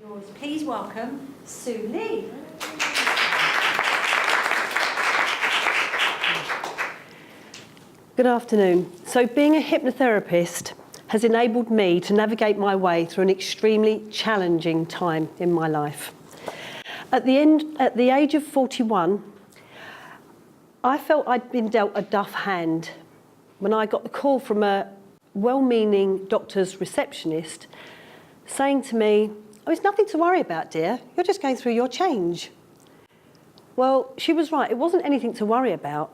yours. Please welcome Sue Lee. Good afternoon. So being a hypnotherapist has enabled me to navigate my way through an extremely challenging time in my life. At the age of 41, I felt I'd been dealt a duff hand when I got the call from a well-meaning doctor's receptionist saying to me, "Oh, it's nothing to worry about, dear. You're just going through your change." Well, she was right. It wasn't anything to worry about.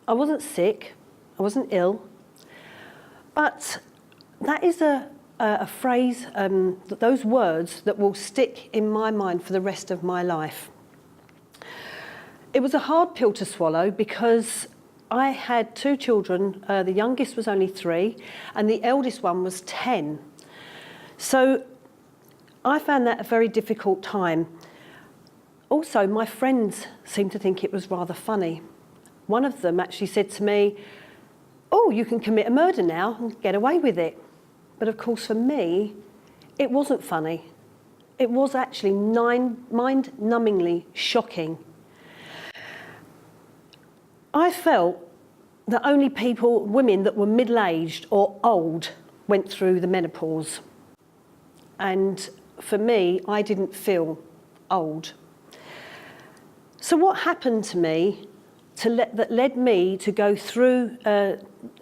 I wasn't sick. I wasn't ill. But that is a phrase, those words that will stick in my mind for the rest of my life. It was a hard pill to swallow because I had two children. The youngest was only 3 and the eldest one was 10. So I found that a very difficult time. Also, my friends seemed to think it was rather funny. One of them actually said to me, "Oh, you can commit a murder now and get away with it." But of course, for me, it wasn't funny. It was actually mind-numbingly shocking. I felt that only women that were middle-aged or old went through the menopause. And for me, I didn't feel old. So what happened to me that led me to go to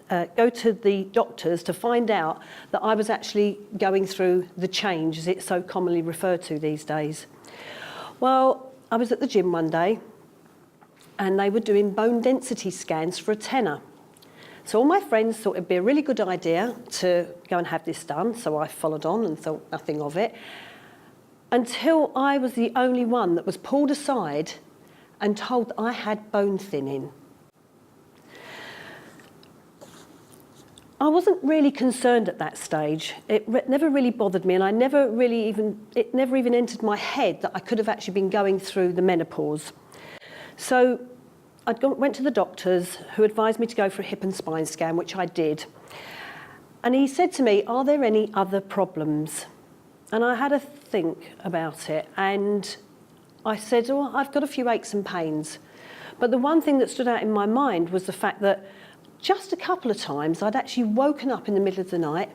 the doctors to find out that I was actually going through the change, as it's so commonly referred to these days? Well, I was at the gym one day and they were doing bone density scans for a tenner. So all my friends thought it'd be a really good idea to go and have this done, so I followed on and thought nothing of it, until I was the only one that was pulled aside and told that I had bone thinning. I wasn't really concerned at that stage. It never really bothered me, and it never even entered my head that I could have actually been going through the menopause. So I went to the doctors, who advised me to go for a hip and spine scan, which I did. And he said to me, "Are there any other problems?" And I had a think about it, and I said, "Oh, I've got a few aches and pains." But the one thing that stood out in my mind was the fact that just a couple of times I'd actually woken up in the middle of the night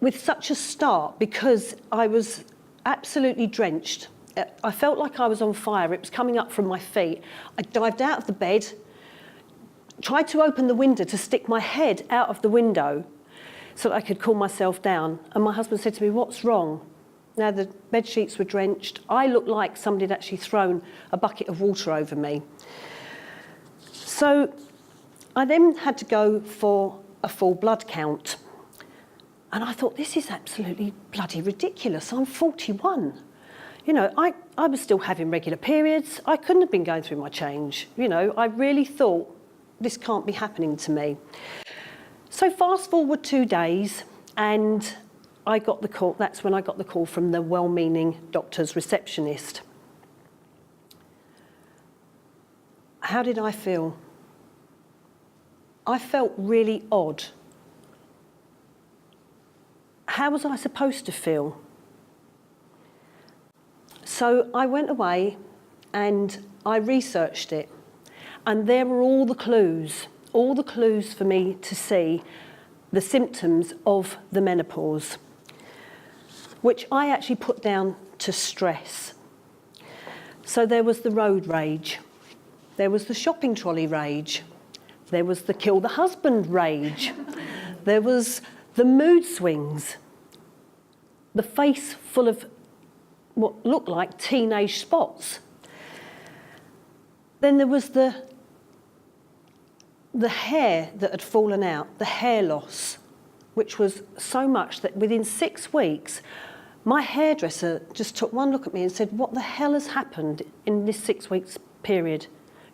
with such a start because I was absolutely drenched. I felt like I was on fire. It was coming up from my feet. I dived out of the bed, tried to open the window to stick my head out of the window so that I could cool myself down. And my husband said to me, "What's wrong?" Now, the bed sheets were drenched. I looked like somebody had actually thrown a bucket of water over me. So I then had to go for a full blood count. And I thought, this is absolutely bloody ridiculous. I'm 41. You know, I was still having regular periods. I couldn't have been going through my change. You know, I really thought, this can't be happening to me. So fast forward 2 days, and I got the call. That's when I got the call from the well-meaning doctor's receptionist. How did I feel? I felt really odd. How was I supposed to feel? So I went away and I researched it, and there were all the clues for me to see the symptoms of the menopause, which I actually put down to stress. So there was the road rage, there was the shopping trolley rage, there was the kill the husband rage, there was the mood swings, the face full of what looked like teenage spots. Then there was the hair that had fallen out, the hair loss, which was so much that within 6 weeks, my hairdresser just took one look at me and said, "What the hell has happened in this 6 weeks period?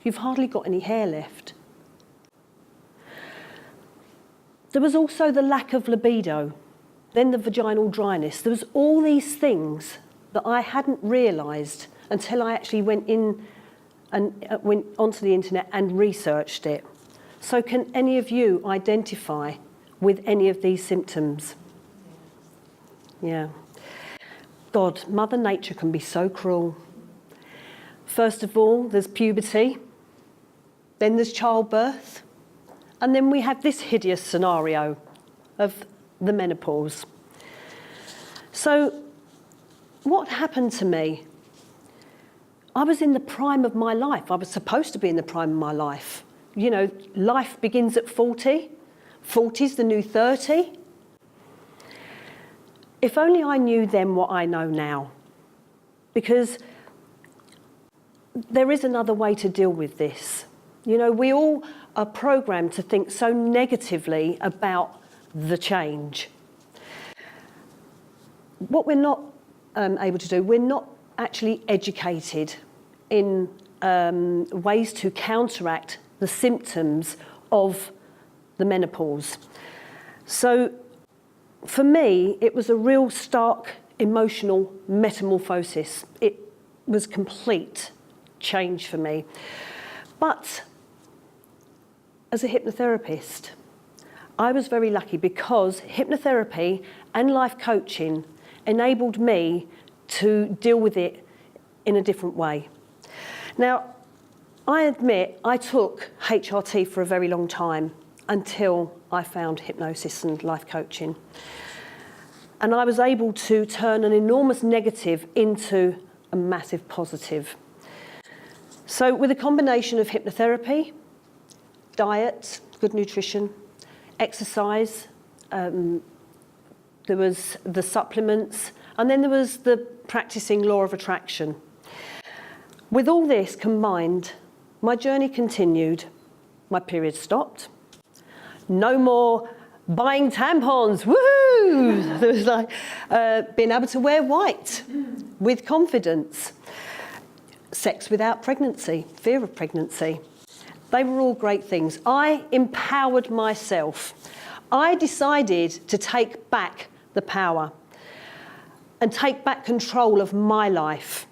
You've hardly got any hair left." There was also the lack of libido, then the vaginal dryness. There was all these things that I hadn't realised until I actually went onto the internet and researched it. So can any of you identify with any of these symptoms? Yeah. God, Mother Nature can be so cruel. First of all, there's puberty, then there's childbirth, and then we have this hideous scenario of the menopause. So what happened to me? I was in the prime of my life. I was supposed to be in the prime of my life. You know, life begins at 40. 40's the new 30. If only I knew then what I know now. Because there is another way to deal with this. You know, we all are programmed to think so negatively about the change. What we're not able to do, we're not actually educated in ways to counteract the symptoms of the menopause. So for me, it was a real stark emotional metamorphosis. It was complete change for me. But as a hypnotherapist, I was very lucky because hypnotherapy and life coaching enabled me to deal with it in a different way. Now, I admit I took HRT for a very long time until I found hypnosis and life coaching. And I was able to turn an enormous negative into a massive positive. So with a combination of hypnotherapy, diet, good nutrition, exercise, there was the supplements, and then there was the practicing law of attraction. With all this combined, my journey continued. My period stopped. No more buying tampons, woohoo! There was like being able to wear white with confidence. Sex without pregnancy, fear of pregnancy. They were all great things. I empowered myself. I decided to take back the power and take back control of my life.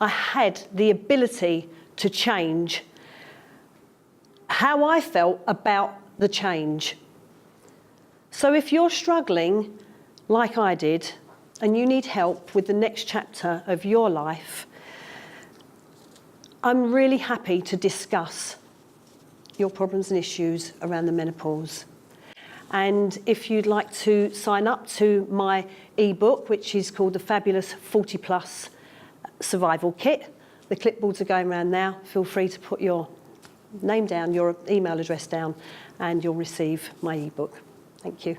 I had the ability to change how I felt about the change. So if you're struggling like I did and you need help with the next chapter of your life, I'm really happy to discuss your problems and issues around the menopause. And if you'd like to sign up to my ebook, which is called the Fabulous 40 Plus Survival Kit, the clipboards are going around now. Feel free to put your name down, your email address down, and you'll receive my ebook. Thank you.